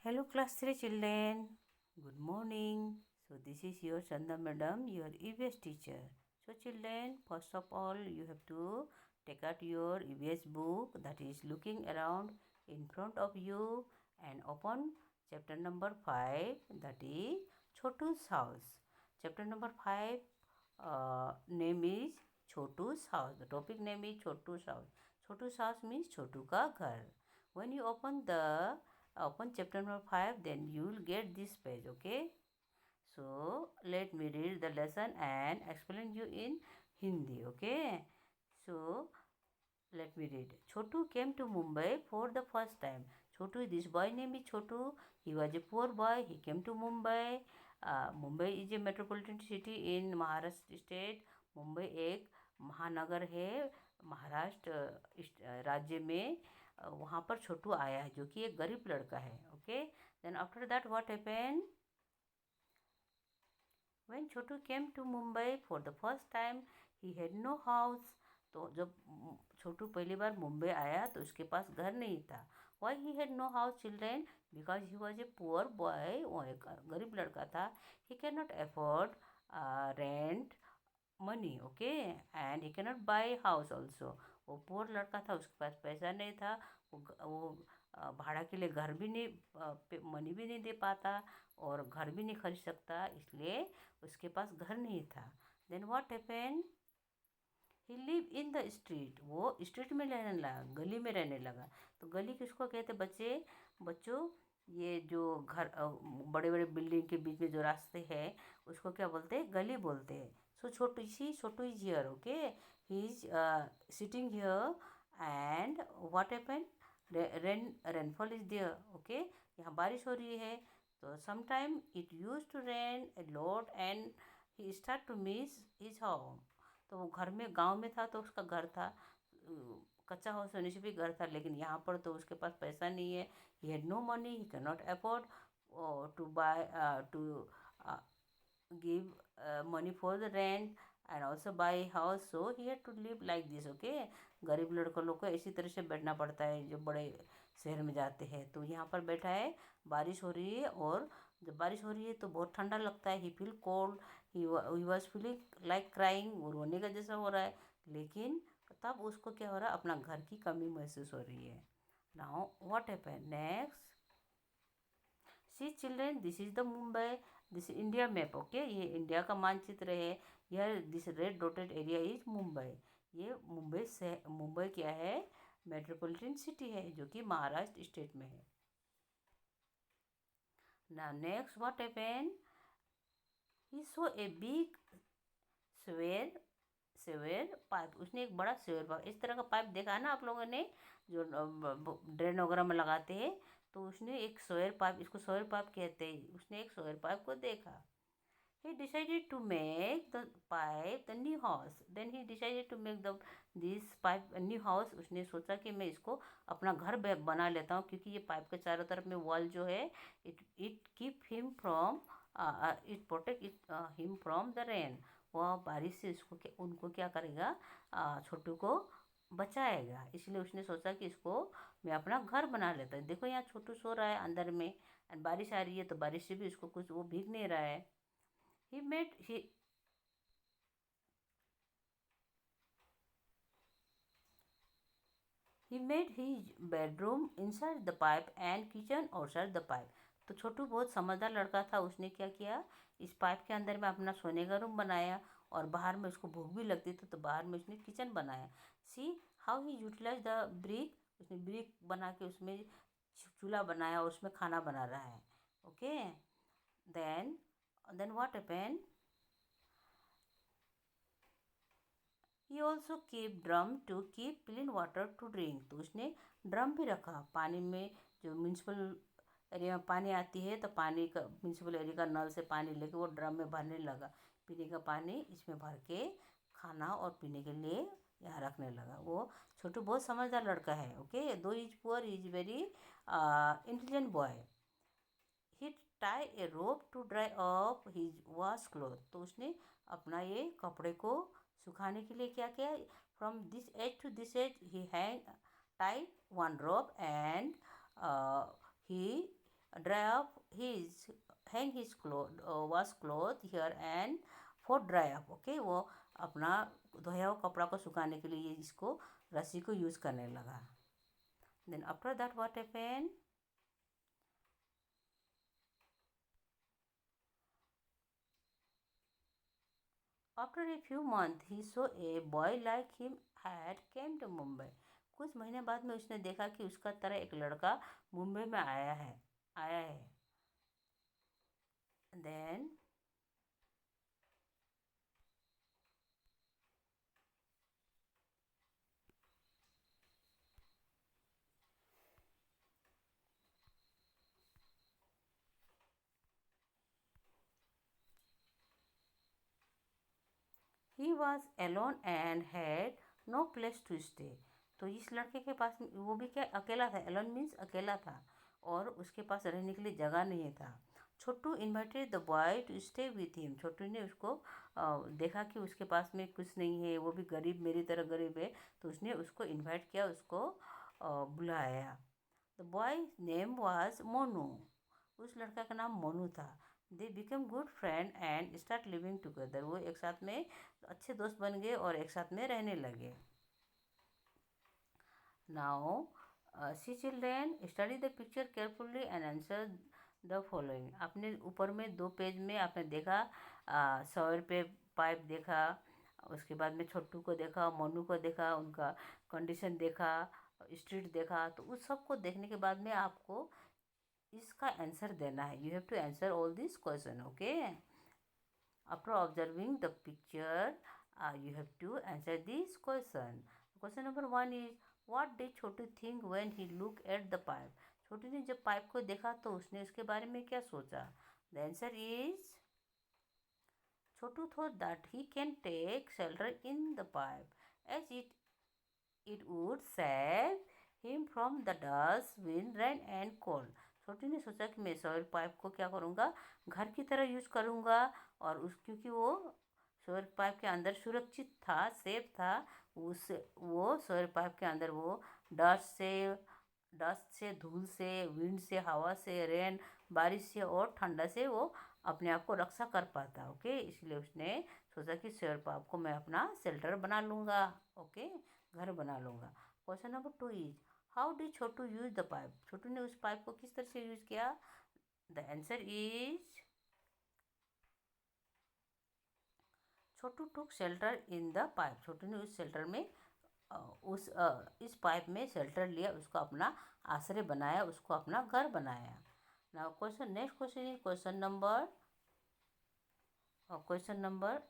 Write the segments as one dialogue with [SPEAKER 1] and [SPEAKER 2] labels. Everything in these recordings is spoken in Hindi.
[SPEAKER 1] Hello class 3 children. Good morning. So this is your Chanda madam, your EVS teacher. So children, first of all you have to take out your EVS book that is looking around in front of you and open chapter number 5, that is Chotu's house. Chapter number 5 name is Chotu's house. The topic name is Chotu's house. Chotu's house means Chotu ka ghar. When you open chapter number 5, then you will get this page. Okay, so let me read the lesson and explain you in Hindi. Okay, so let me read. Chotu came to Mumbai for the first time. Chotu, this boy name is Chotu. He was a poor boy. He came to Mumbai. Mumbai is a metropolitan city in Maharashtra state. Mumbai एक महानगर है महाराष्ट्र राज्य में. वहाँ पर छोटू आया है जो कि एक गरीब लड़का है. Okay, then after that what happened when Chhotu came to Mumbai for the first time he had no house. तो जब छोटू पहली बार मुंबई आया तो उसके पास घर नहीं था. Why he had no house children? Because he was a poor boy. वो एक गरीब लड़का था. He can not afford rent money. Okay, and he can not buy house also. वो पुअर लड़का था, उसके पास पैसा नहीं था. वो भाड़ा के लिए घर भी नहीं मनी भी नहीं दे पाता और घर भी नहीं खरीद सकता, इसलिए उसके पास घर नहीं था. Then what happened he live in the street. वो स्ट्रीट में रहने लगा, गली में रहने लगा. तो गली किसको कहते बच्चों? ये जो घर बड़े बड़े बिल्डिंग के बीच में जो रास्ते हैं उसको क्या बोलते हैं? गली बोलते हैं. So Chhotu is here. Okay, he is sitting here and what happened rainfall is there. Okay, यहाँ बारिश हो रही है. तो sometime it use to rain a lot and he start to miss his home. तो वो घर में गांव में था तो उसका घर था, कच्चा हाउस होने से भी घर था. लेकिन यहाँ पर तो उसके पास पैसा नहीं है. He had no money. He can not afford to buy to give money for the rent and also buy house, so he had to live like this. Okay, गरीब लड़कों लोग को इसी तरह से बैठना पड़ता है जो बड़े शहर में जाते हैं. तो यहाँ पर बैठा है, बारिश हो रही है और जब बारिश हो रही है तो बहुत ठंडा लगता है. He feel cold. He was feeling like crying. वो रोने का जैसा हो रहा है. लेकिन तब उसको क्या हो रहा है? अपना घर की कमी महसूस हो रही है. Now what happened next? See children, this is the Mumbai. This India map. Okay, ये इंडिया का मानचित्र है. यह this red dotted area is Mumbai. ये मुंबई क्या है? मेट्रोपॉलिटन सिटी है जो कि महाराष्ट्र स्टेट में है. Now next what happened? He so a big saver pipe. उसने एक बड़ा सेवेर पाइप, इस तरह का पाइप देखा है ना आप लोगों ने, जो ड्रेन वगैरह में लगाते हैं. तो उसने एक सोयर पाइप, इसको सोयर पाइप कहते हैं, उसने एक सोयर पाइप को देखा. he decided to make the pipe the new house. Then he decided to make this pipe a new house. उसने सोचा कि मैं इसको अपना घर बना लेता हूँ, क्योंकि ये पाइप के चारों तरफ में वॉल जो है it keep him from it protect him from the rain. वह बारिश से उनको क्या करेगा? छोटू को बचाएगा. इसलिए उसने सोचा कि इसको मैं अपना घर बना लेता हूँ. देखो यहाँ छोटू सो रहा है अंदर में एंड बारिश आ रही है, तो बारिश से भी उसको कुछ वो भीग नहीं रहा है. He made his bedroom inside the pipe and kitchen outside the pipe. तो छोटू बहुत समझदार लड़का था. उसने क्या किया? इस पाइप के अंदर में अपना सोने का रूम बनाया और बाहर में उसको भूख भी लगती थी तो बाहर में उसने किचन बनाया. See how he utilize the brick. उसने ब्रिक बना के उसमें चूल्हा बनाया और उसमें खाना बना रहा है. Okay, then what happened? He also keep drum to keep clean water to drink. तो उसने ड्रम भी रखा. पानी में जो म्यूनसिपल एरिया में पानी आती है तो पानी का म्यूनसिपल एरिया का नल से पानी लेके वो ड्रम में भरने लगा. पीने का पानी इसमें भर के खाना और पीने के लिए यहाँ रखने लगा. वो छोटू बहुत समझदार लड़का है. Okay, though is poor is very intelligent boy. He tie a rope to dry off his wash cloth. तो उसने अपना ये कपड़े को सुखाने के लिए क्या किया? From this edge to this edge he hang tie one rope and he dry up his hang his cloth wash cloth here and for dry up. Okay, वो अपना धोया हुआ कपड़ा को सुखाने के लिए इसको रस्सी को यूज़ करने लगा. Then after that what happened? After a few months, he saw a boy like him had came to Mumbai. कुछ महीने बाद में उसने देखा कि उसका तरह एक लड़का मुंबई में आया है. Then he was alone and had no place to stay. तो इस लड़के के पास वो भी क्या अकेला था. alone मीन्स अकेला था और उसके पास रहने के लिए जगह नहीं था. Chhotu invited the boy to stay with him. Chhotu ने उसको देखा कि उसके पास में कुछ नहीं है, वो भी गरीब मेरी तरह गरीब है, तो उसने उसको इन्वाइट किया, उसको बुलाया. The boy name was Monu. उस लड़का का नाम मोनू था. They become good friend and start living together. वो एक साथ में अच्छे दोस्त बन गए और एक साथ में रहने लगे. Now see children study the picture carefully and answer the following. आपने ऊपर में 2 पेज में आपने देखा सौर पे पाइप देखा, उसके बाद में छोटू को देखा, मोनू को देखा, उनका कंडीशन देखा, स्ट्रीट देखा. तो उस सब को देखने के बाद में आपको इसका आंसर देना है. You have to answer all this question. Okay, after observing the picture you have to answer this question. Question number 1 is what did Chhotu think when he looked at the pipe? छोटू ने जब पाइप को देखा तो उसने उसके बारे में क्या सोचा? The answer is Chhotu thought that he can take shelter in the pipe as it would save him from the dust, wind, rain and cold. छोटू ने सोचा कि मैं सौर पाइप को क्या करूँगा, घर की तरह यूज करूँगा, और क्योंकि वो सौर पाइप के अंदर सुरक्षित था, सेफ था. वो सौर पाइप के अंदर वो डस्ट से धूल से, विंड से, हवा से, रेन बारिश से और ठंडा से वो अपने आप को रक्षा कर पाता. ओके, इसलिए उसने सोचा कि सौर पाइप को मैं अपना शेल्टर बना लूँगा. ओके, घर बना लूँगा. Question number 2 is how did Chhotu use the pipe? Chhotu ने उस पाइप को किस तरह से यूज किया? The answer is Chhotu took shelter in the pipe. Chhotu ने उस शेल्टर में इस पाइप में शेल्टर लिया, उसको अपना आश्रय बनाया, उसको अपना घर बनाया. Now next question is question number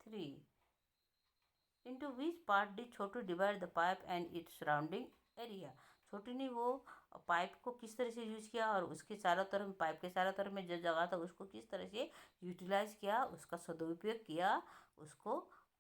[SPEAKER 1] 3. into which part did Chhotu divide the pipe and its surrounding area? Chhotu ने वो पाइप को किस तरह से यूज किया और उसके चारों तरफ, पाइप के चारों तरफ में जो जगह था उसको किस तरह से यूटिलाइज किया, उसका सदुपयोग किया, उसको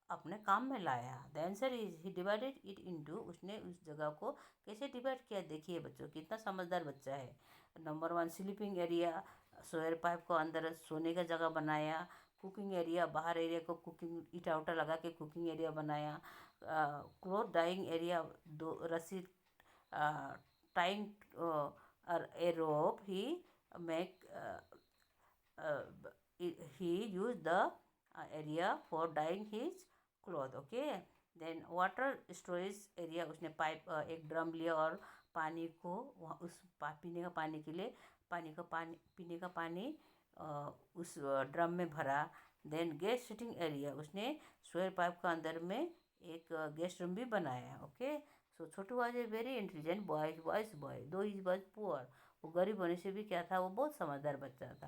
[SPEAKER 1] अपने काम में लाया. The answer is he divided it into. उसने उस जगह को कैसे डिवाइड किया? देखिए बच्चों, कितना समझदार बच्चा है. Number 1 sleeping area, sewer pipe को अंदर सोने का जगह बनाया. कुकिंग एरिया, बाहर एरिया को कुकिंग ईटा उटा लगा के कुकिंग एरिया बनाया. क्लोथ डाइंग एरिया, दो रस्सी tying a rope he make he used the area for dyeing his cloth. Okay, then water storage area, उसने पाइप एक ड्रम लिया और पानी को वहाँ उस पीने का पानी के लिए पीने का पानी उस ड्रम में भरा. देन गेस्ट सिटिंग एरिया, उसने सोयर पाइप का अंदर में एक गेस्ट रूम भी बनाया. Okay, so Chhotu was a very intelligent boy दो ही वाज पुअर. वो गरीब होने से भी क्या था, वो बहुत समझदार बच्चा था.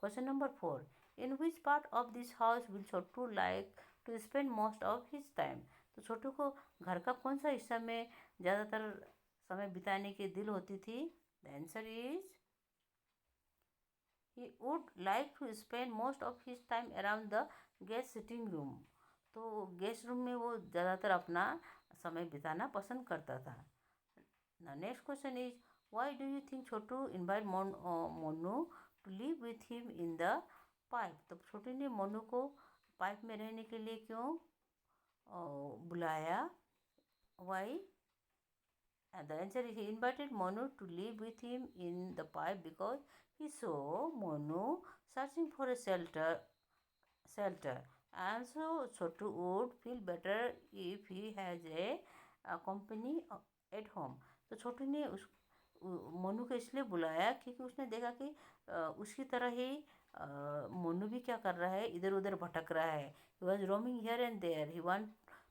[SPEAKER 1] Question number 4. In which part of this house will Chhotu like to spend most of his time? तो छोटू को घर का कौन सा हिस्सा में ज़्यादातर समय बिताने की दिल होती थी? The answer is he would like to spend most of his time around the guest sitting room. तो गेस्ट रूम में वो ज़्यादातर अपना समय बिताना पसंद करता था. Next question is why do you think Chhotu invite Monu to live with him in the pipe? तो छोटू ने मोनू को पाइप में रहने के लिए क्यों बुलाया? Why? And the answer is he invited Monu to live with him in the pipe because he saw Monu searching for a shelter. And so Chotu would feel better if he has a company at home. तो छोटू ने मोनू को इसलिए बुलाया क्योंकि उसने देखा कि उसकी तरह ही मोनू भी क्या कर रहा है, इधर उधर भटक रहा है. He was roaming here and there. He want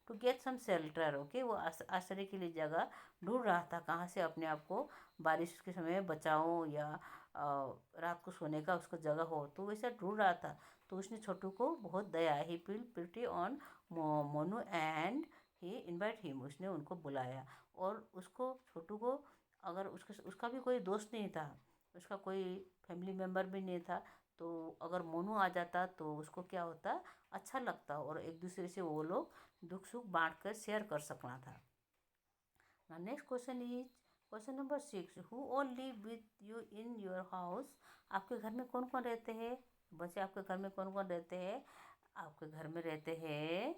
[SPEAKER 1] to get some shelter. Okay, वो आश्रय के लिए जगह ढूंढ रहा था, कहाँ से अपने आप को बारिश के समय बचाऊं या रात को सोने का उसको जगह हो, तो वैसा ढूंढ रहा था. तो उसने छोटू को बहुत दया, he feel pity on Monu and he invite him. उसने उनको बुलाया और उसको छोटू को, अगर उसका भी कोई दोस्त नहीं था, उसका कोई फैमिली मेम्बर भी नहीं था, तो अगर मोनू आ जाता तो उसको क्या होता, अच्छा लगता और एक दूसरे से वो लोग दुख सुख बांट कर शेयर कर सकना था. Next question is question number 6. Who all live with you in your house. आपके घर में कौन कौन रहते हैं बच्चे? आपके घर में कौन कौन रहते हैं? आपके घर में रहते हैं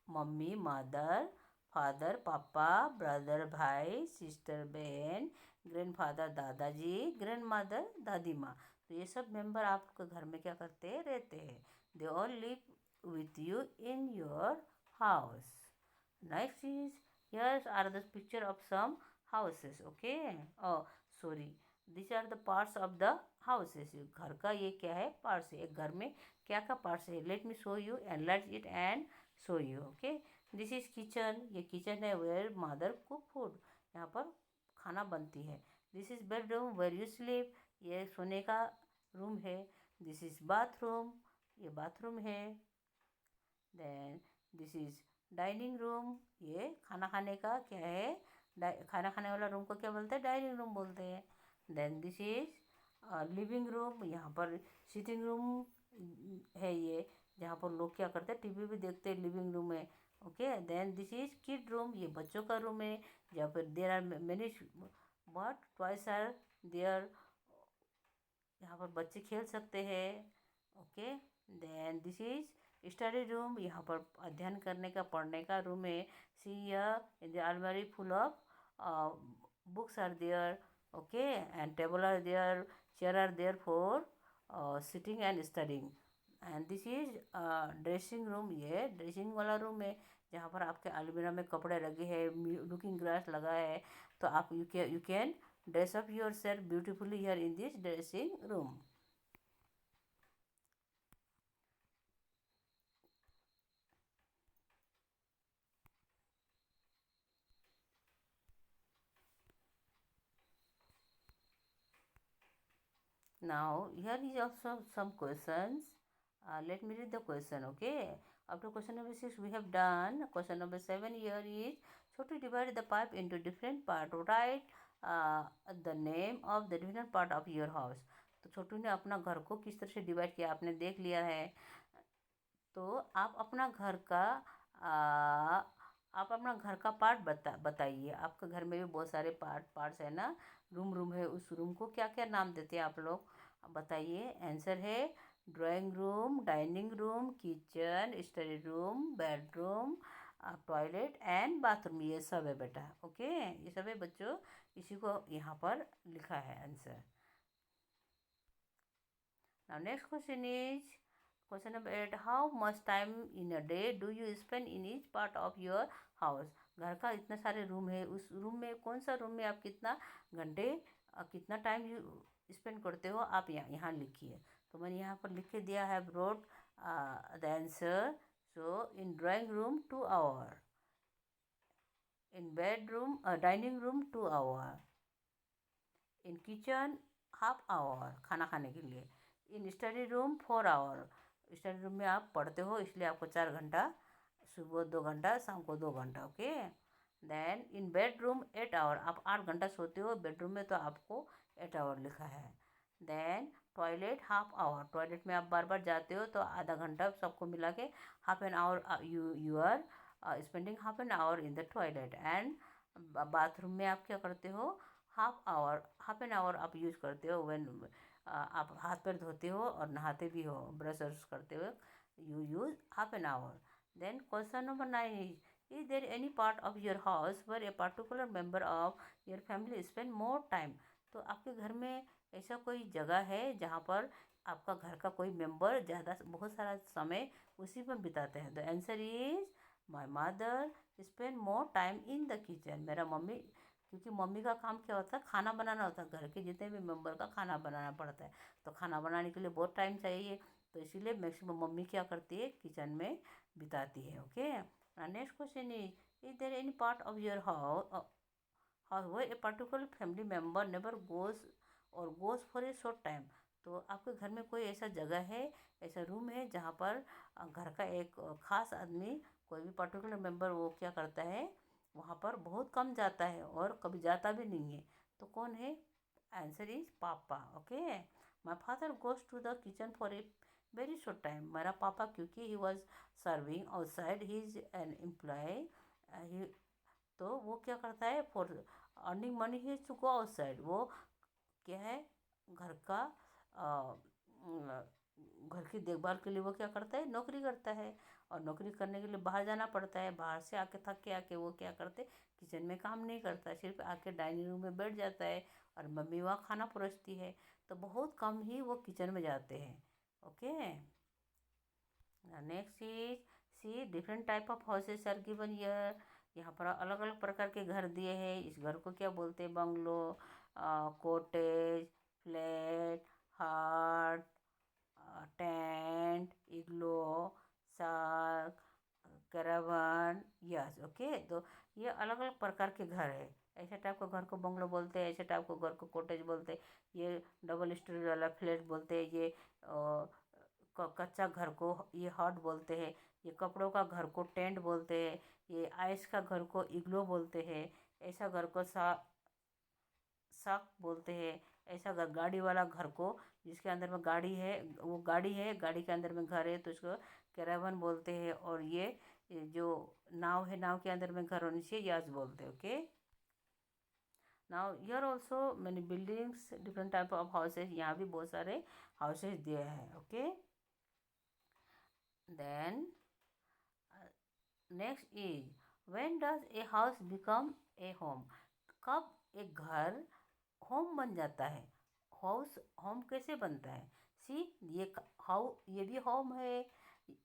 [SPEAKER 1] मम्मी मदर, फादर पापा, ब्रदर भाई, सिस्टर बहन, ग्रैंडफादर दादाजी, ग्रैंड मदर दादी माँ. तो ये सब मेंबर आपके घर में क्या करते हैं, रहते हैं. They all live with you in your house. Next is, here are the picture of some houses. Okay. Oh, sorry. These are the parts of the houses. घर का ये क्या है, parts है. एक घर में क्या क्या parts है. Let me show you, enlarge it and show you. Okay. This is kitchen. ये kitchen है where mother cook food. यहाँ पर खाना बनती है. This is bedroom where you sleep. ये सोने का रूम है. This is bathroom. ये बाथरूम है. Then this is dining room. ये खाना खाने का क्या है, खाना खाने वाला रूम को क्या बोलते हैं, डाइनिंग रूम बोलते हैं. Then this is living room. यहाँ पर सिटिंग रूम है, ये जहाँ पर लोग क्या करते हैं, टीवी भी देखते हैं, लिविंग रूम है. Okay. Then this is kid room. ये बच्चों का रूम है जहाँ पर there are many but toys are there. यहाँ पर बच्चे खेल सकते हैं. Okay. Then this is study room. यहाँ पर अध्ययन करने का, पढ़ने का रूम है. सी इन द अलमारी full of books are there. Okay. And table are there, chair are there for sitting and studying. And this is dressing room. ये ड्रेसिंग वाला रूम है जहाँ पर आपके अलमीरा में कपड़े लगे हैं, लुकिंग ग्लास लगा है, तो आप you can dress up yourself beautifully here in this dressing room. Now here is also some questions. Let me read the question. Okay. After question number 6 we have done. Question number 7 here is, so to divide the pipe into different part, write the name of the different part of your house. तो छोटू ने अपना घर को किस तरह से डिवाइड किया आपने देख लिया है. तो आप अपना घर का पार्ट बताइए. आपके घर में भी बहुत सारे पार्ट्स है ना, रूम है. उस रूम को क्या क्या नाम देते हैं आप लोग बताइए. आंसर है drawing room, dining room, kitchen, study room, bedroom, toilet and bathroom. ये सब है बेटा. ओके. ये सब है बच्चों. इसी को यहाँ पर लिखा है answer. Now next question is question number 8. How much time in a day do you spend in each part of your house. घर का इतने सारे रूम है, उस रूम में कौन सा रूम में आप कितना घंटे कितना टाइम यू स्पेंड करते हो, आप यहाँ लिखिए. तो मैंने यहाँ पर लिख के दिया है, broad the answer. So in drawing room 2 hour, in bedroom dining room 2 hour, in kitchen half hour खाना खाने के लिए, in study room 4 hour. Study room में आप पढ़ते हो इसलिए आपको 4 घंटा, सुबह 2 घंटा, शाम को 2 घंटा. Okay. Then in bedroom 8 hour. आप 8 घंटा सोते हो बेडरूम में, तो आपको 8 आवर लिखा है. Then toilet half hour. Toilet में आप बार बार जाते हो तो आधा घंटा सबको मिला के half an hour you are spending half an hour in the toilet. And bathroom में आप क्या करते हो, हाफ एन आवर आप यूज़ करते हो. व्हेन आप हाथ पैर धोते हो और नहाते भी हो, ब्रश वर्श करते हुए, you use half an hour. Then question number 9 is, is there any part of your house where a particular member of your family spend more time? तो आपके घर में ऐसा कोई जगह है जहाँ पर आपका घर का कोई मेंबर ज़्यादा बहुत सारा समय उसी में बिताते हैं? The answer is my mother spend more time in the kitchen. मेरा मम्मी, क्योंकि मम्मी का काम क्या होता है, खाना बनाना होता है, घर के जितने भी मेंबर का खाना बनाना पड़ता है। तो खाना बनाने के लिए बहुत टाइम चाहिए, तो इसीलिए मैक्सिमम मम्मी क्या करती है, किचन में बिताती है। Okay, next question is there any part of your house where a particular family member never goes for a short time? तो आपके घर में कोई ऐसा जगह है, ऐसा रूम है जहाँ पर घर का एक खास आदमी, कोई भी पर्टिकुलर मेंबर, वो क्या करता है, वहाँ पर बहुत कम जाता है और कभी जाता भी नहीं है? तो कौन है? आंसर इज पापा। Okay, my father goes to the kitchen for a very short time. मेरा पापा, क्योंकि he was serving outside, he is an employ, तो वो क्या करता है, for earning money he to go outside. वो क्या है, घर का घर की देखभाल के लिए वो क्या करता है, नौकरी करता है। और नौकरी करने के लिए बाहर जाना पड़ता है, बाहर से आके थक के आके वो क्या करते, किचन में काम नहीं करता, सिर्फ आके डाइनिंग रूम में बैठ जाता है और मम्मी वहाँ खाना परोसती है। तो बहुत कम ही वो किचन में जाते हैं। Okay, next is see different type of houses are given here. यहाँ पर अलग अलग प्रकार के घर दिए हैं। इस घर को क्या बोलते हैं? बंगलो, कॉटेज, फ्लैट, हट, tent, इग्लो, shark, caravan. Yes, okay, तो ये अलग अलग प्रकार के घर है। ऐसे टाइप का घर को बंगलो बोलते हैं, ऐसे टाइप का घर को कॉटेज बोलते हैं, ये डबल स्टोरी वाला फ्लैट बोलते हैं, ये कच्चा घर को ये हट बोलते हैं, ये कपड़ों का घर को टेंट बोलते हैं, ये आइस का घर को इग्लो बोलते हैं, ऐसा घर को साक बोलते हैं, ऐसा घर गाड़ी वाला घर को, जिसके अंदर में गाड़ी है, वो गाड़ी है, गाड़ी के अंदर में घर है, तो इसको कैरावन बोलते हैं। और ये जो नाव है, नाव के अंदर में घर होने से याच बोलते हैं। Okay, now here also many buildings, different type of houses, यहाँ भी बहुत सारे हाउसेज दिए हैं। Okay, then next is when does a house become a home? कब एक घर होम बन जाता है? हाउस होम कैसे बनता है? सी, ये भी होम है,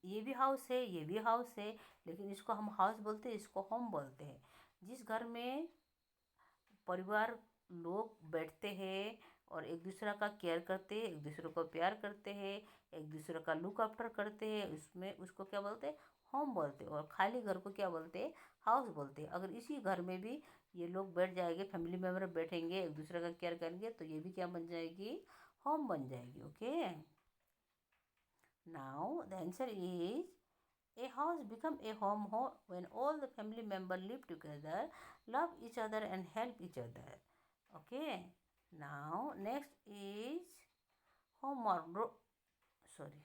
[SPEAKER 1] ये भी हाउस है, ये भी हाउस है, लेकिन इसको हम हाउस बोलते हैं, इसको होम बोलते हैं। जिस घर में परिवार लोग बैठते हैं और एक दूसरे का केयर करते हैं, एक दूसरे को प्यार करते हैं, एक दूसरे का लुक आफ्टर करते हैं, उसमें उसको क्या बोलते हैं? होम बोलते हैं। और खाली घर को क्या बोलते हैं? हाउस बोलते हैं। अगर इसी घर में भी ये लोग बैठ जाएंगे, फैमिली मेम्बर बैठेंगे, एक दूसरे का केयर करेंगे, तो ये भी क्या बन जाएगी? होम बन जाएगी। Okay, now the answer is a house become a home when all the family members live together, love each other and help each other. Okay, now next is homework. Sorry,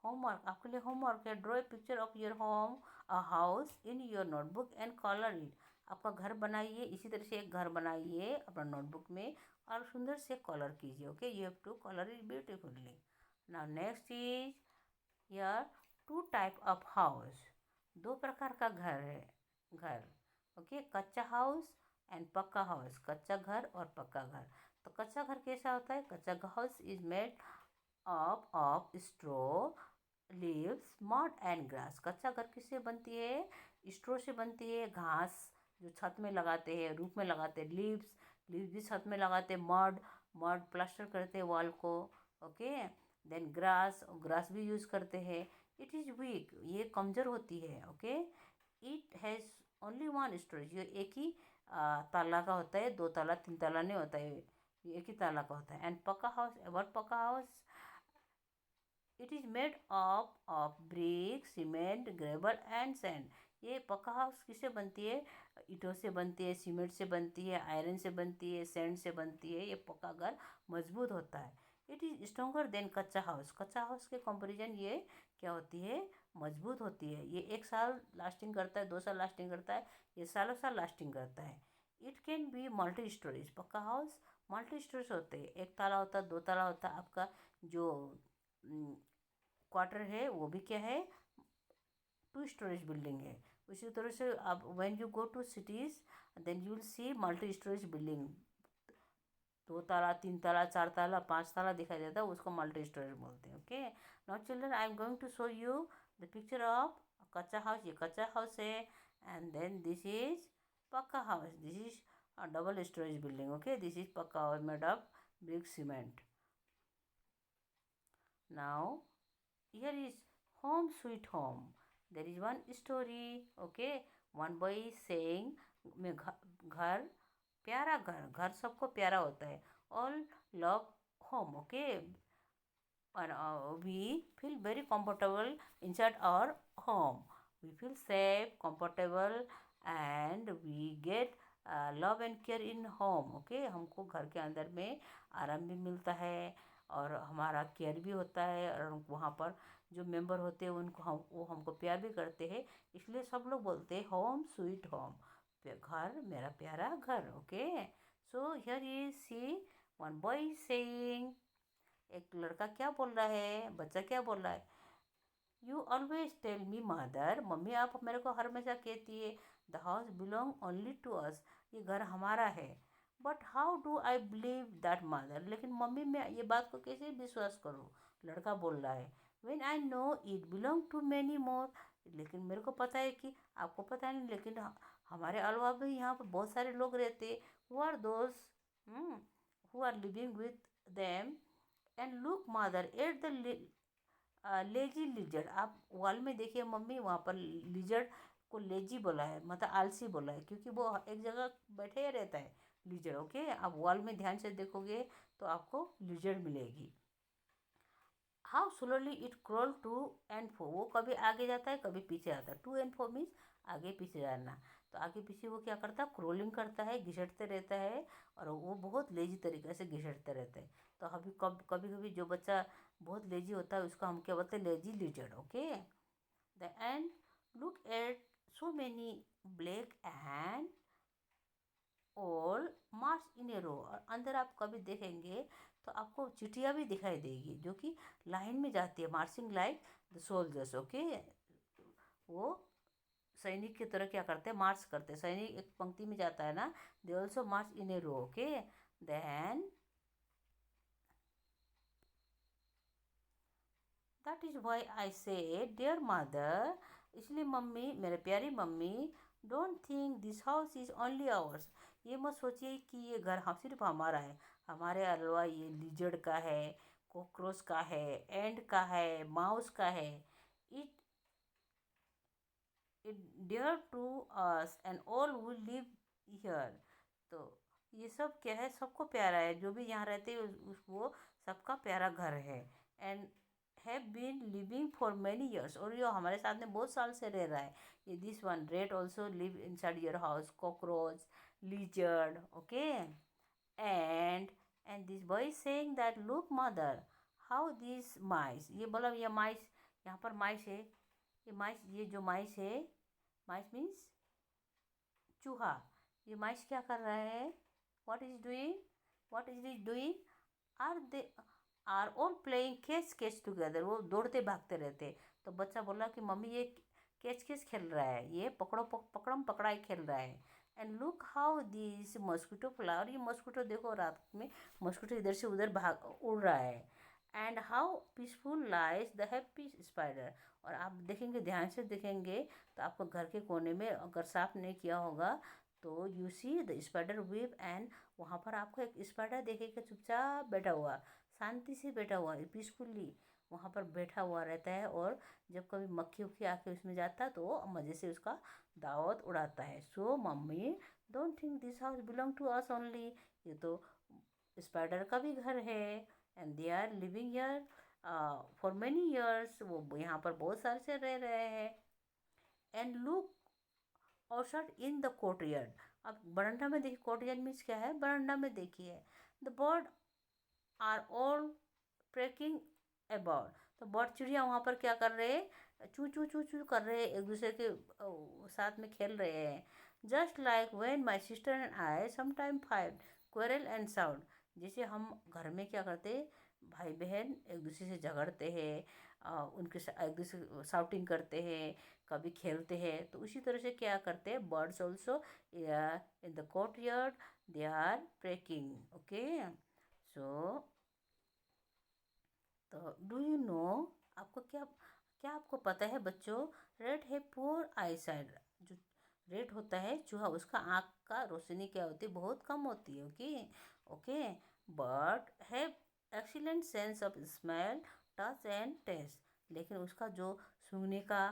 [SPEAKER 1] homework, आपके लिए होमवर्क है। Draw a picture of your home, a house in your notebook and colour it. आपका घर बनाइए, इसी तरह से एक घर बनाइए अपना नोटबुक में और सुंदर से कलर कीजिए। Okay, you have to colour it beautifully. Now next is यार टू टाइप ऑफ हाउस, दो प्रकार का घर है, घर। ओके, कच्चा हाउस एंड पक्का हाउस, कच्चा घर और पक्का घर। तो कच्चा घर कैसा होता है? कच्चा house is made of straw, leaves, mud and grass. कच्चा घर किससे बनती है? स्ट्रो से बनती है, घास जो छत में लगाते हैं, रूफ में लगाते हैं, लीव्स भी छत में लगाते हैं, मड प्लास्टर करते हैं वॉल को। ओके, देन ग्रास भी यूज़ करते हैं। इट इज़ वीक, ये कमज़ोर होती है। Okay, it has only one storage, ये एक ही ताला का होता है, दो ताला तीन ताला नहीं होता है, ये एक ही ताला का होता है। एंड पक्का हाउस, अबाउट पक्का house, it is made of brick, cement, gravel and sand. ये पक्का हाउस किससे बनती है? ईंटों से बनती है, सीमेंट से बनती है, आयरन से बनती है, सैंड से बनती है। ये पक्का घर मजबूत होता है। इट इज़ स्ट्रोंगर देन कच्चा हाउस। कच्चा हाउस के कंपेरिजन ये क्या होती है? मजबूत होती है। ये 1 साल लास्टिंग करता है, 2 साल लास्टिंग करता है, ये सालों साल लास्टिंग करता है। It can be multi storage, पक्का हाउस मल्टी स्टोरेज होते हैं, एक ताला होता है, दो ताला होता है। आपका जो क्वार्टर है वो भी क्या है? 2 स्टोरेज बिल्डिंग है। उसी तरह से आप when you go to cities then you will see multi storage building, 2 ताला, 3 ताला, 4 ताला, 5 ताला दिखाई देता है, उसको मल्टी स्टोरेज बोलते हैं। Okay, now children I am going to show you the picture of kachcha house. ये कच्चा हाउस है, and then this is pakka house, this is double storage building. Okay, this is pakka house made of brick cement. Now here is home sweet home. There is one story. Okay, one boy is saying मैं घर प्यारा घर, घर सबको प्यारा होता है। All love home. Okay, and we feel very comfortable inside our home. We feel safe, comfortable, and we get love and care in home. Okay, हमको घर के अंदर में आराम भी मिलता है और हमारा केयर भी होता है, और वहाँ पर जो मेंबर होते हैं उनको वो हमको प्यार भी करते हैं। इसलिए सब लोग बोलते हैं होम स्वीट होम, घर मेरा प्यारा घर। Okay, so here is see one boy saying, एक लड़का क्या बोल रहा है, बच्चा क्या बोल रहा है, you always tell me mother, मम्मी आप मेरे को हर हमेशा कहती है the house belong only to us, ये घर हमारा है। But how do I believe that mother, लेकिन मम्मी मैं ये बात को कैसे विश्वास करूँ, लड़का बोल रहा है। When I know it belong to many more, लेकिन मेरे को पता है कि आपको पता नहीं, लेकिन हमारे अलावा भी यहाँ पर बहुत सारे लोग रहते, who are those who are living with them. And look mother at the lazy lizard, आप वॉल में देखिए मम्मी, वहाँ पर लिजर्ड को लेजी बोला है, मतलब आलसी बोला है, क्योंकि वो एक जगह बैठे ही रहता है लिजर्ड। ओके, आप वॉल में ध्यान से देखोगे तो आपको लिजर्ड मिलेगी। How slowly it crawl to and fro, वो कभी आगे जाता है कभी पीछे आता है। टू एंड फो मीन्स आगे पीछे जाना, तो आगे पीछे वो क्या करता है, क्रोलिंग करता है, घिसटते रहता है, और वो बहुत लेजी तरीके से घिसटते रहते हैं। तो अभी कभी कभी जो बच्चा बहुत लेजी होता है उसको हम क्या बोलते हैं, lazy lizard. Okay, the and look at so many black and all march in a row, और अंदर आप कभी देखेंगे तो आपको चिटिया भी दिखाई देगी जो कि लाइन में जाती है, marching like the soldiers. Okay, वो सैनिक की तरह क्या करते हैं, मार्च करते हैं, सैनिक एक पंक्ति में जाता है ना, they also march in a row. Okay, then that is why I say dear mother, इसलिए मम्मी, मेरे प्यारी mummy, don't think this house is only ours, ये मत सोचिए कि ये घर हम सिर्फ हमारा है, हमारे अलावा ये लिजर्ड का है, कॉकरोच का है, एंड का है, माउस का है। It it dear to us and all who live here, तो ये सब क्या है, सबको प्यारा है, जो भी यहाँ रहते हैं वो सबका प्यारा घर है। And have been living for many years, और ये हमारे साथ में बहुत साल से रह रहा है। ये this one rat also live inside your house, cockroach, lizard. Okay, and this boy saying that look mother how this mice, ये बोला ये माइस, यहाँ पर माइस है, ये माइस, ये जो माइस है, माइस मीन्स चूहा, ये माइस क्या कर रहा है, what is doing, what is is doing, are they are all playing catch catch together, वो दौड़ते भागते रहते। तो बच्चा बोला कि मम्मी ये कैच कैच खेल रहा है, ये पकड़म पकड़ाई खेल रहा है। And look how this mosquito flower, ये मॉस्किटो देखो रात में मॉस्किटो इधर से उधर भाग उड़ रहा है। And how peaceful lies the happy spider, और आप देखेंगे, ध्यान से देखेंगे तो आपको घर के कोने में अगर साफ नहीं किया होगा तो you see the spider web, and वहाँ पर आपको एक स्पाइडर देखेगा चुपचाप बैठा हुआ, शांति से बैठा हुआ, पीसफुल्ली वहाँ पर बैठा हुआ रहता है। और जब कभी मक्खी उक्खी आके उसमें जाता है तो वो मज़े से उसका दावत उड़ाता है। सो मम्मी don't think this house belong to us only, ये तो स्पाइडर का भी घर है, and they are living here for many years, वो यहाँ पर बहुत साल से रह रहे हैं। And look outside in the courtyard, अब बरंडा में देखिए, कोर्टयार्ड मीन्स क्या है, बरंडा में देखिए, the bird are all trekking about, तो बर्ड चिड़िया वहाँ पर क्या कर रहे हैं, चू चू चू चू कर रहे हैं, एक दूसरे के साथ में खेल रहे हैं। Just like when my sister and I sometime fight quarrel and sound, जैसे हम घर में क्या करते हैं, भाई बहन एक दूसरे से झगड़ते हैं, उनके एक दूसरे शाउटिंग करते हैं, कभी खेलते हैं। तो उसी तरह से क्या करते हैं birds also in the courtyard they are pecking. Okay, so तो डू यू नो, आपको क्या क्या आपको पता है बच्चों, रेड है पुअर आई साइड। जो रेड होता है चूहा, उसका आँख का रोशनी क्या होती है, बहुत कम होती है। ओके ओके, बट है excellent sense of smell, touch and taste. लेकिन उसका जो सूंघने का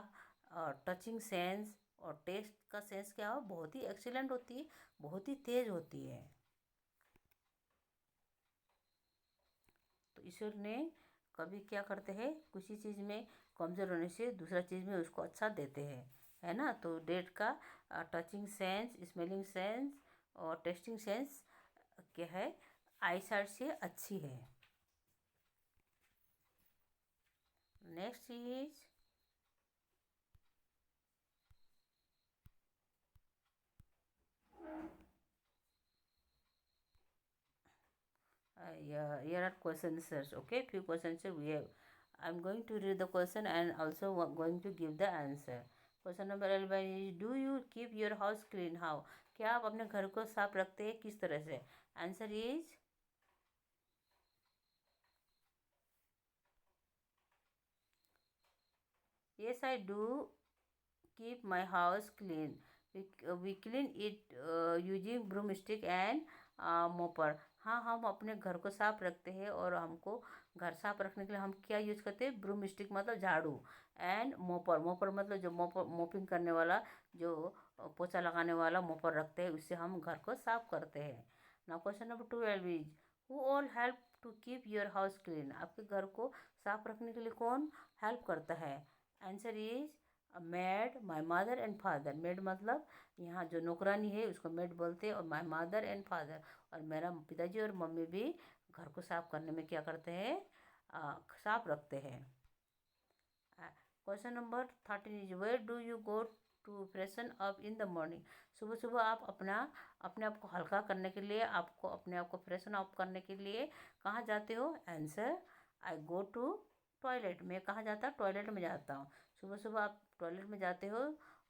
[SPEAKER 1] और टचिंग सेंस और टेस्ट का सेंस क्या हो, बहुत ही एक्सीलेंट होती है, बहुत ही तेज होती है। तो ईश्वर ने कभी क्या करते हैं, किसी चीज़ में कमज़ोर होने से दूसरा चीज़ में उसको अच्छा देते हैं, है ना। तो डेट का टचिंग सेंस, स्मेलिंग सेंस और टेस्टिंग सेंस क्या है, आई साइड से अच्छी है। Next is here are question answers. Okay, few questions we have. I'm going to read the question and also going to give the answer. Question number 11 is do you keep your house clean how. क्या आप अपने घर को साफ रखते हैं, किस तरह से। Answer is yes I do keep my house clean. We clean it using broomstick and mopper. हाँ, हम अपने घर को साफ रखते हैं और हमको घर साफ रखने के लिए हम क्या यूज करते हैं, ब्रूम स्टिक मतलब झाड़ू, एंड मोपर, मोपर मतलब जो मोपिंग करने वाला, जो पोछा लगाने वाला मोपर रखते हैं, उससे हम घर को साफ करते हैं। Now question number 12 is who all help to keep your house clean. आपके घर को साफ रखने के लिए कौन हेल्प करता है। Answer is made, my mother and father. Made मतलब यहाँ जो नौकरानी है उसको मेड बोलते हैं, और माई मदर एंड फादर, और मेरा पिताजी और मम्मी भी घर को साफ करने में क्या करते हैं, साफ रखते हैं। Question number 13 is where do you go to freshen up in the morning. सुबह सुबह आप अपने आप को हल्का करने के लिए, आपको अपने आप को फ्रेशन अप करने के लिए कहाँ जाते हो। Answer I go to toilet. मैं कहाँ जाता हूँ, टॉयलेट में जाता हूँ। सुबह सुबह आप टॉयलेट में जाते हो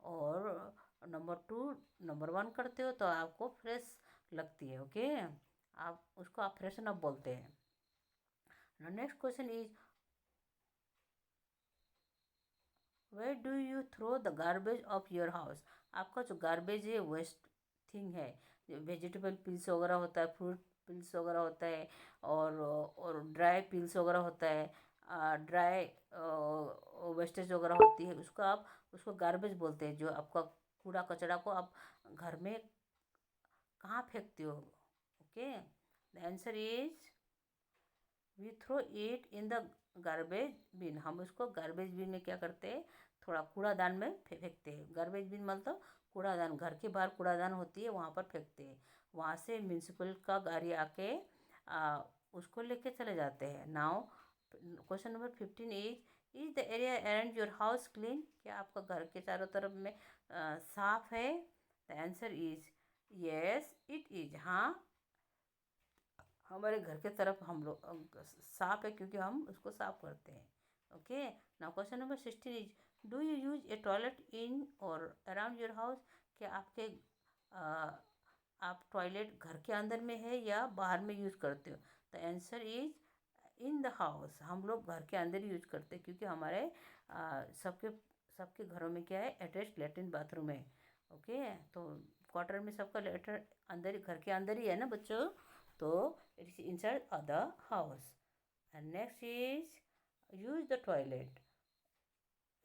[SPEAKER 1] और नंबर 1 करते हो तो आपको फ्रेश लगती है। ओके, आप उसको आप फ्रेशन अप बोलते हैं। Next question is where do you throw the garbage of your house. आपका जो गार्बेज है, वेस्ट थिंग है, वेजिटेबल पिल्स वगैरह होता है, फ्रूट पिल्स वगैरह होता है, और ड्राई पिल्स वगैरह होता है, ड्राई वेस्टेज वगैरह होती है, उसको आप उसको गार्बेज बोलते हैं। जो आपका कूड़ा कचरा को आप घर में कहाँ फेंकते हो। Okay, the answer is we throw it in the garbage bin. हम उसको गार्बेज बिन में क्या करते हैं, थोड़ा कूड़ादान में फेंकते हैं। गार्बेज बिन मतलब कूड़ादान, घर के बाहर कूड़ादान होती है वहाँ पर फेंकते हैं। वहाँ से म्यूनसिपल का गाड़ी आके उसको लेके चले जाते हैं। Now question number 15 is the area around your house clean. क्या आपका घर के चारों तरफ में साफ है। The answer is yes it is. हाँ, हमारे घर के तरफ हम लोग साफ है, क्योंकि हम उसको साफ करते हैं। Okay, now question number 16 is do you use a toilet in और अराउंड योर हाउस। क्या आप टॉयलेट घर के अंदर में है या बाहर में यूज करते हो। The answer is in the house. हम लोग घर के अंदर ही यूज करते हैं, क्योंकि हमारे सबके सबके घरों में क्या है, अटैच्ड लेट्रिन बाथरूम है। ओके, तो क्वार्टर में सबका लेटर अंदर, घर के अंदर ही है ना बच्चों, तो it is inside the house. And next is use the toilet.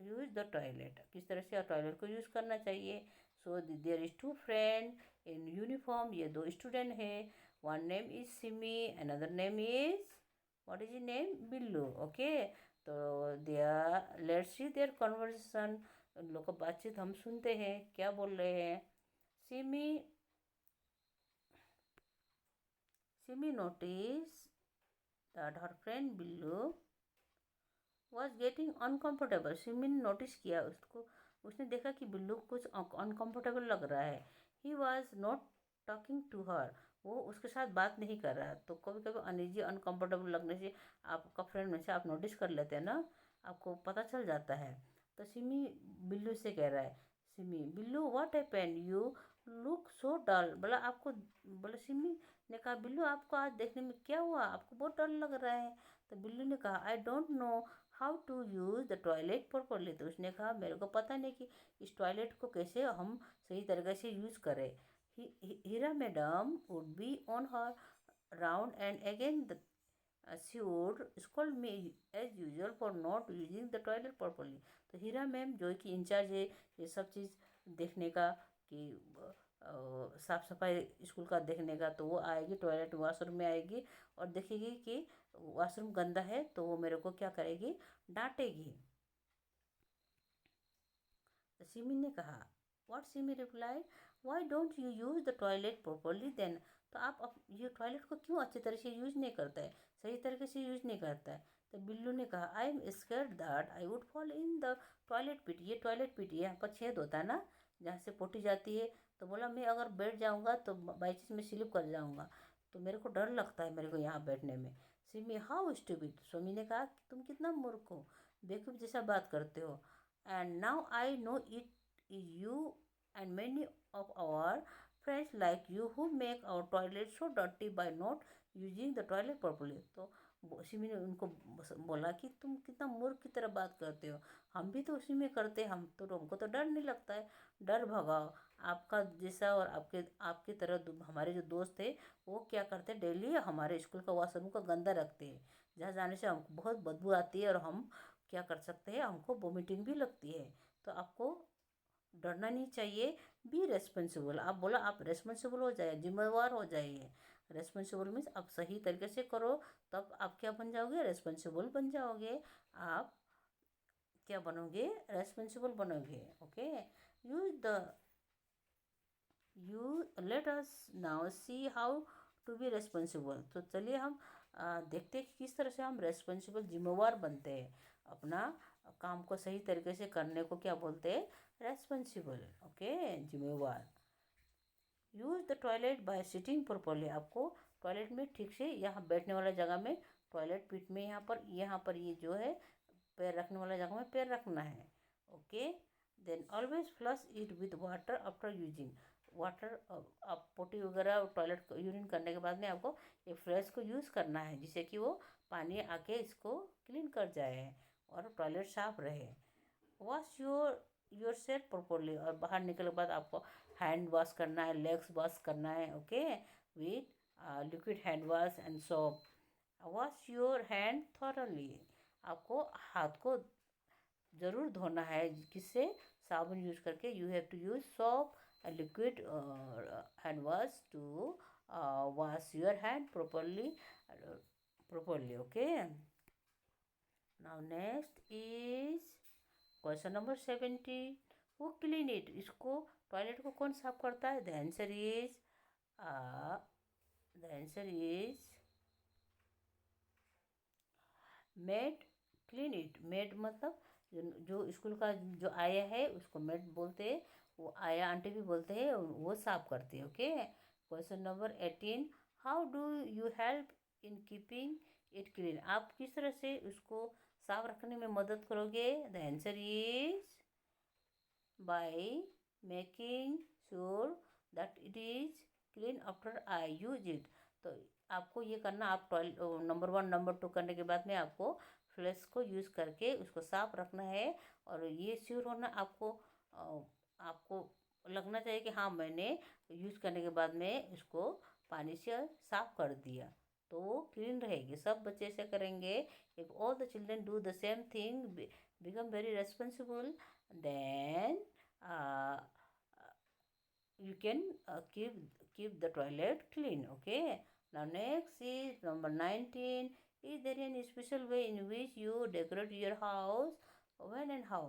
[SPEAKER 1] Use the toilet, किस तरह से टॉयलेट को यूज करना चाहिए। So there is two friend in uniform. ये दो स्टूडेंट है, one name is Simi, another name is what is name, Billu. Okay, तो there let's see their conversation. उन लोग का बातचीत हम सुनते हैं, क्या बोल रहे हैं। Simi Simi notice that her friend Billu was getting uncomfortable. Simi ने नोटिस किया उसको, उसने देखा कि बिल्लू कुछ अनकंफर्टेबल लग रहा है। He was not talking to her, वो उसके साथ बात नहीं कर रहा। तो कभी कभी अनईजी अनकंफर्टेबल लगने से आपका फ्रेंड में से आप नोटिस कर लेते हैं ना, आपको पता चल जाता है। तो सिमी बिल्लू से कह रहा है, Simi Billu what happened you look so dull. बोला आपको, बोला सिमी ने कहा बिल्लू आपको आज देखने में क्या हुआ, आपको बहुत डर लग रहा है। तो बिल्लू ने कहा I don't know how to use the toilet properly. तो उसने कहा मेरे को पता नहीं कि इस टॉयलेट को कैसे हम सही तरीके से यूज़ करें। Heera madam would be on her round and again she would scold me as usual for not using the toilet properly। तो हीरा मैम जो कि इंचार्ज है ये सब चीज़ देखने का, कि साफ सफाई स्कूल का देखने का, तो वो आएगी टॉयलेट वॉशरूम में आएगी और देखेगी कि वॉशरूम गंदा है तो वो मेरे को क्या करेगी, डांटेगी। तो सिमी ने कहा, what Simi replied, why don't you use the toilet properly then. तो आप ये टॉयलेट को क्यों अच्छी तरह से यूज़ नहीं करता है, सही तरीके से यूज़ नहीं करता है। तो बिल्लू ने कहा I am scared that I would fall in the toilet pit. ये टॉयलेट पिट यहाँ पर छेद होता है ना जहाँ से पोटी जाती है। तो बोला मैं अगर बैठ जाऊँगा तो बाई चांस मैं स्लिप कर जाऊँगा, तो मेरे को डर लगता है मेरे को यहाँ बैठने में। Simi how stupid. स्वामी ने कहा कि तुम कितना मूर्ख हो, बेवकूफ़ जैसा बात करते हो। And now I know it is you and many of our friends like you who make our toilet so dirty by not using the toilet properly। तो सिमी ने उनको बोला कि तुम कितना मूर्ख की तरह बात करते हो, हम भी तो उसी में करते हैं, हम तो, हमको तो डर नहीं लगता है। डर भगाओ। आपका जैसा और आपके आपकी तरह हमारे जो दोस्त थे वो क्या करते हैं, डेली हमारे स्कूल का वॉशरूम का गंदा रखते हैं, जहाँ जाने से हमको बहुत बदबू आती है और हम क्या कर सकते हैं, हमको वोमिटिंग भी लगती है। तो आपको डरना नहीं चाहिए, बी रेस्पॉन्सिबल। आप बोला आप रेस्पॉन्सिबल हो जाए, जिम्मेवार हो जाइए। रेस्पॉन्सिबल मीन्स आप सही तरीके से करो, तब आप क्या बन जाओगे, रेस्पॉन्सिबल बन जाओगे। आप क्या बनोगे, रेस्पॉन्सिबल बनोगे। Okay, use the you let us now see how to be responsible. तो चलिए हम देखते हैं कि किस तरह से हम रेस्पॉन्सिबल जिम्मेवार बनते हैं, अपना काम को सही तरीके से करने को क्या बोलते हैं, रेस्पॉन्सिबल। ओके, जिम्मेवार। Use the toilet bye sitting properly. आपको टॉयलेट में ठीक से यहाँ बैठने वाला जगह में, टॉयलेट पिट में यहाँ पर ये जो है पैर रखने वाला जगह में पैर रखना है। Okay, then always flush it with water after using. Water आप पोटी वगैरह टॉयलेट यूरिन करने के बाद में आपको ये फ्लश को यूज़ करना है, जिससे कि वो पानी आके इसको क्लीन कर जाए और टॉयलेट साफ रहे। Wash your self properly. और बाहर निकलने के बाद आपको हैंड वॉश करना है, लेग्स वॉश करना है। Okay, with liquid hand wash and soap. Wash your hand thoroughly. आपको हाथ को ज़रूर धोना है, किससे, साबुन यूज करके। You have to use soap and liquid hand wash to wash your hand properly। Okay, now next is question number 70। वो क्लीन इट। इसको टॉयलेट को कौन साफ करता है, the answer is made clean it. Made मतलब जो स्कूल का जो आया है उसको मेड बोलते हैं, वो आया आंटी भी बोलते हैं, वो साफ करते हैं। Okay, question number 18। How do you help in keeping it clean. आप किस तरह से उसको साफ रखने में मदद करोगे, the answer is by making sure that it is clean after I use it. तो आपको ये करना, आप नंबर 1 नंबर 2 करने के बाद में आपको फ्लैश को यूज़ करके उसको साफ रखना है। और ये श्योर होना आपको लगना चाहिए कि हाँ मैंने यूज़ करने के बाद में इसको पानी से साफ कर दिया, तो वो क्लीन रहेगी। सब बच्चे ऐसे करेंगे। If all the children do the same thing, become very responsible, then you can keep the toilet clean। Okay, now next is number 19। is there any special way in which you decorate your house, when and how।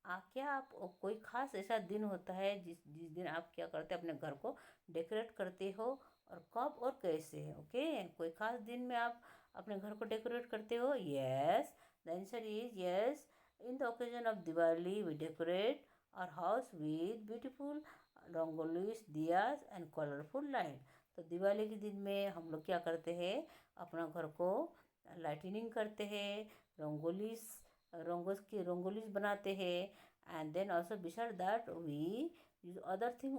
[SPEAKER 1] क्या आप कोई खास ऐसा दिन होता है जिस जिस दिन आप क्या करते हैं, अपने घर को डेकोरेट करते हो, और कब और कैसे। ओके, कोई खास दिन में आप अपने घर को डेकोरेट करते हो। Yes, the answer is yes. In the occasion of Diwali we decorate our house with beautiful rangolis, diyas and colourful light. तो दिवाली के दिन में हम लोग क्या करते हैं, अपना घर को लाइटनिंग करते हैं, रंगोलीज बनाते हैं. And then also beside that we use other thing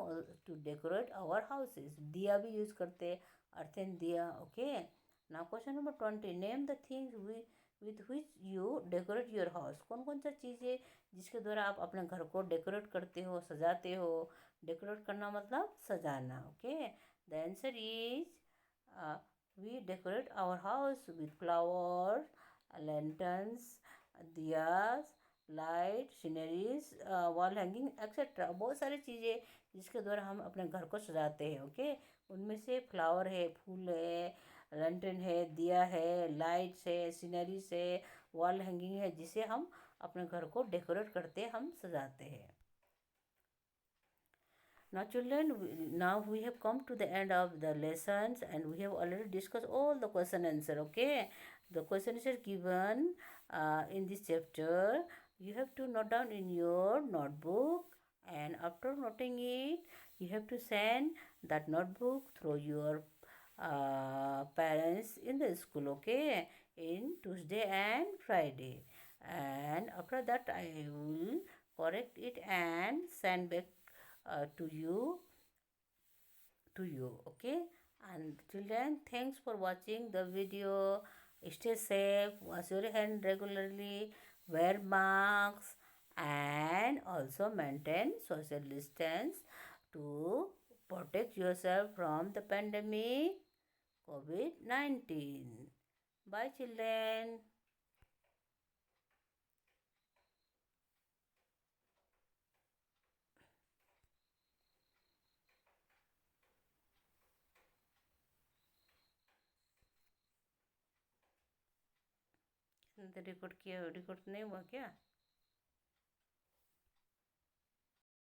[SPEAKER 1] to decorate our houses. दिया भी यूज करते हैं, earthen दिया. Okay. Now question number 20. Name the things with which you decorate your house. कौन कौन सा चीज़ है जिसके द्वारा आप अपने घर को डेकोरेट करते हो, सजाते हो. डेकोरेट करना मतलब सजाना. Okay. The answer is we decorate our house with flowers, lanterns, diyas, light, sceneries, wall hanging etcetera. बहुत सारी चीज़ें जिसके द्वारा हम अपने घर को सजाते हैं. ओके. उनमें से फ्लावर है, फूल है, लैंटर्न है, दिया है, लाइट्स है, सीनरीज है, वॉल हैंगिंग है, जिसे हम अपने घर को डेकोरेट करते हैं, हम सजाते हैं. Now children, now we have come to the end of the lessons and we have already discussed all the question answer. Okay. The questions are given in this chapter. You have to note down in your notebook, and after noting it, you have to send that notebook through your parents in the school. Okay. In Tuesday and Friday. And after that, I will correct it and send back to you. Okay. And children, thanks for watching the video. Stay safe, wash your hand regularly, wear masks, and also maintain social distance to protect yourself from the pandemic COVID-19. Bye children. Record नहीं हुआ क्या?